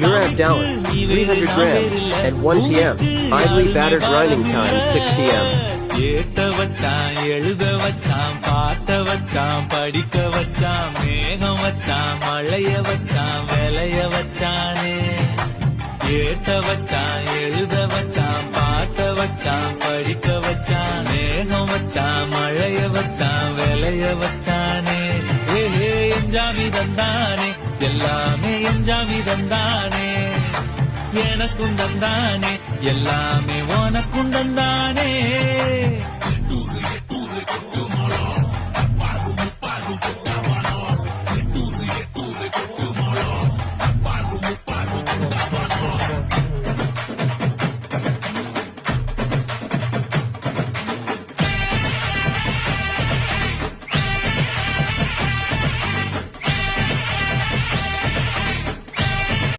Urab Dallas, 300 grams, at 1 p.m. Idly battered grinding time, 6 p.m. ஏத்த வச்சான் எழுத வச்சான் பாட்ட வச்சான் படிக்க வச்சான் மேகம் வச்சான் மழைய வச்சான் விளைய வச்சானே ஏத்த வச்சான் எழுத வச்சான் பாட்ட வச்சான் படிக்க வச்சான் மேகம் வச்சான் மழைய வச்சான் விளைய வச்சானே ஏ எஞ்சாமி தந்தானே எல்லாமே எஞ்சாமி தந்தானே எனக்கும் தந்தானே எல்லாமே உனக்கும் தந்தானே